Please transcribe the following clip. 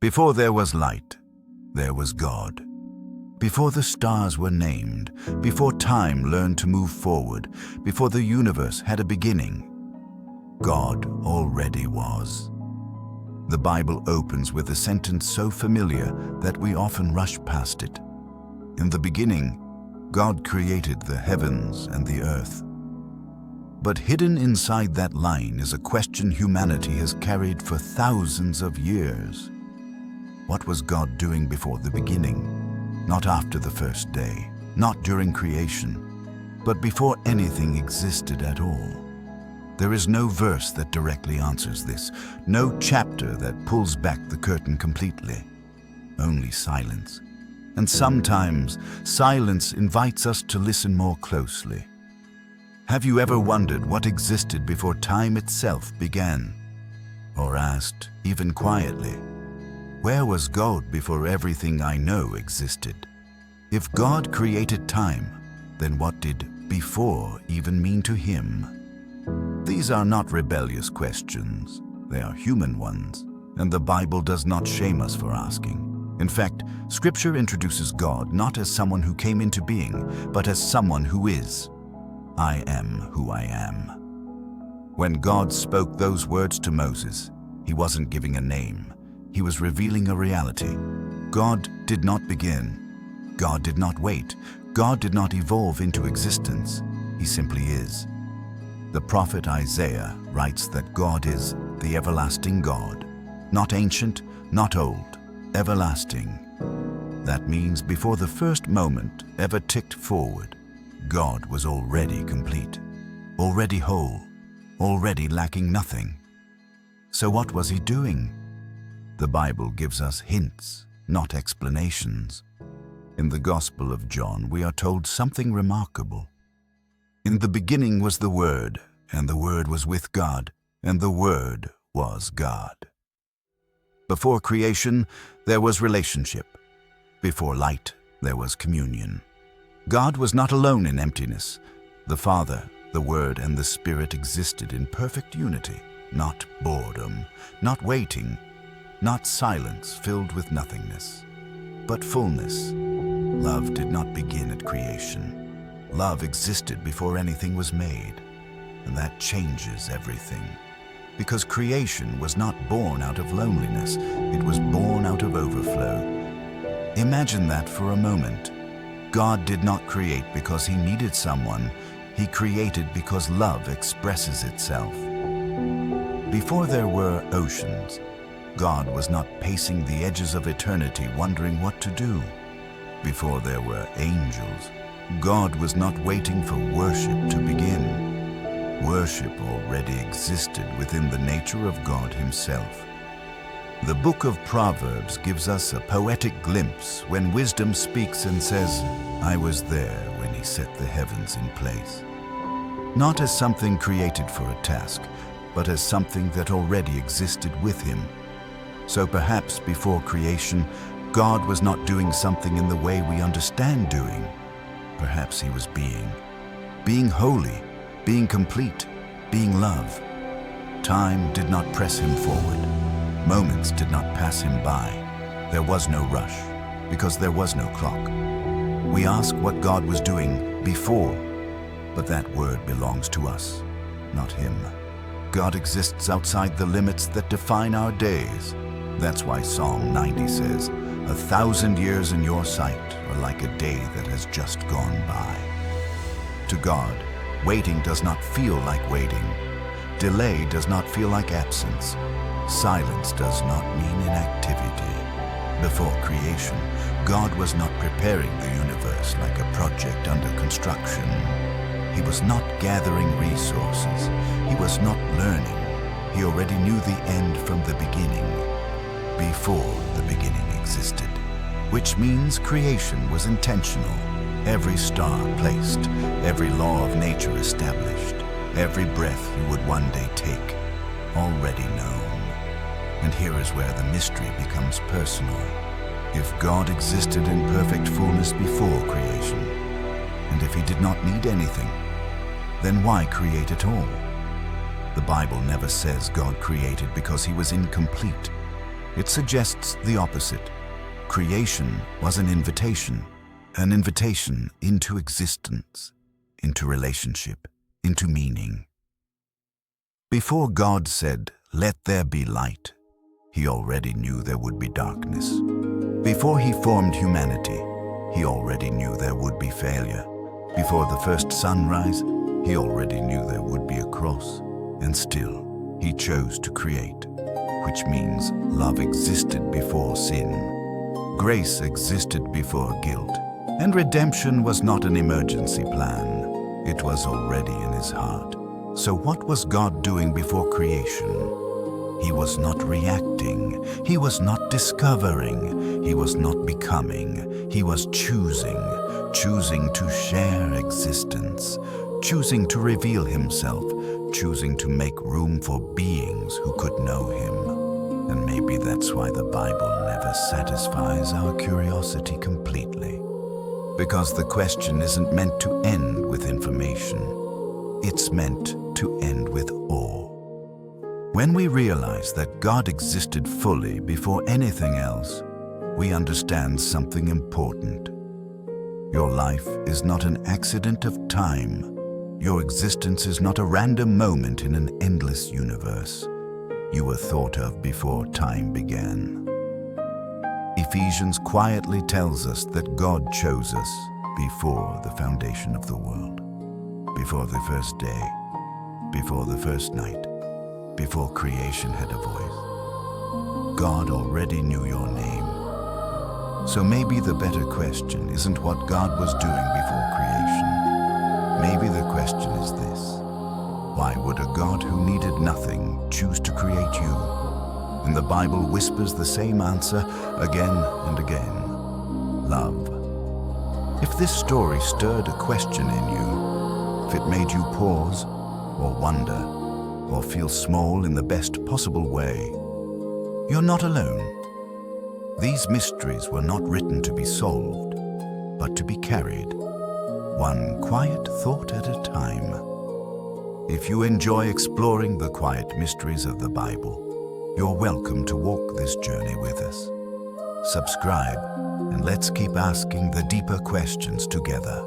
Before there was light, there was God. Before the stars were named, before time learned to move forward, before the universe had a beginning, God already was. The Bible opens with a sentence so familiar that we often rush past it. In the beginning, God created the heavens and the earth. But hidden inside that line is a question humanity has carried for thousands of years. What was God doing before the beginning? Not after the first day, not during creation, but before anything existed at all. There is no verse that directly answers this, no chapter that pulls back the curtain completely. Only silence. And sometimes silence invites us to listen more closely. Have you ever wondered what existed before time itself began? Or asked, even quietly, where was God before everything I know existed? If God created time, then what did before even mean to him? These are not rebellious questions. They are human ones, and the Bible does not shame us for asking. In fact, Scripture introduces God not as someone who came into being, but as someone who is. I am who I am. When God spoke those words to Moses, he wasn't giving a name. He was revealing a reality. God did not begin. God did not wait. God did not evolve into existence. He simply is. The prophet Isaiah writes that God is the everlasting God, not ancient, not old, everlasting. That means before the first moment ever ticked forward, God was already complete, already whole, already lacking nothing. So what was he doing? The Bible gives us hints, not explanations. In the Gospel of John, we are told something remarkable. In the beginning was the Word, and the Word was with God, and the Word was God. Before creation, there was relationship. Before light, there was communion. God was not alone in emptiness. The Father, the Word, and the Spirit existed in perfect unity, not boredom, not waiting, not silence filled with nothingness, but fullness. Love did not begin at creation. Love existed before anything was made, and that changes everything. Because creation was not born out of loneliness, it was born out of overflow. Imagine that for a moment. God did not create because he needed someone. He created because love expresses itself. Before there were oceans, God was not pacing the edges of eternity wondering what to do. Before there were angels, God was not waiting for worship to begin. Worship already existed within the nature of God himself. The book of Proverbs gives us a poetic glimpse when wisdom speaks and says, I was there when he set the heavens in place. Not as something created for a task, but as something that already existed with him. So perhaps before creation, God was not doing something in the way we understand doing. Perhaps he was being holy, being complete, being love. Time did not press him forward. Moments did not pass him by. There was no rush, because there was no clock. We ask what God was doing before, but that word belongs to us, not him. God exists outside the limits that define our days. That's why Psalm 90 says, 1,000 years in your sight are like a day that has just gone by. To God, waiting does not feel like waiting. Delay does not feel like absence. Silence does not mean inactivity. Before creation, God was not preparing the universe like a project under construction. He was not gathering resources. He was not learning. He already knew the end from the beginning, before the beginning existed, which means creation was intentional. Every star placed, every law of nature established, every breath you would one day take, already known. And here is where the mystery becomes personal. If God existed in perfect fullness before creation, and if he did not need anything, then why create at all? The Bible never says God created because he was incomplete. It suggests the opposite. Creation was an invitation into existence, into relationship, into meaning. Before God said, "Let there be light," He already knew there would be darkness. Before He formed humanity, He already knew there would be failure. Before the first sunrise, He already knew there would be a cross. And still, He chose to create, which means love existed before sin. Grace existed before guilt. And redemption was not an emergency plan. It was already in His heart. So what was God doing before creation? He was not reacting. He was not discovering. He was not becoming. He was choosing to share existence, choosing to reveal Himself, choosing to make room for beings who could know Him. And maybe that's why the Bible never satisfies our curiosity completely. Because the question isn't meant to end with information. It's meant to end with awe. When we realize that God existed fully before anything else, we understand something important. Your life is not an accident of time. Your existence is not a random moment in an endless universe. You were thought of before time began. Ephesians quietly tells us that God chose us before the foundation of the world, before the first day, before the first night, before creation had a voice. God already knew your name. So maybe the better question isn't what God was doing before creation. Maybe the question is this: why would a God who needed nothing choose to create you? And the Bible whispers the same answer again and again: love. If this story stirred a question in you, if it made you pause or wonder or feel small in the best possible way, you're not alone. These mysteries were not written to be solved, but to be carried, one quiet thought at a time. If you enjoy exploring the quiet mysteries of the Bible, you're welcome to walk this journey with us. Subscribe, and let's keep asking the deeper questions together.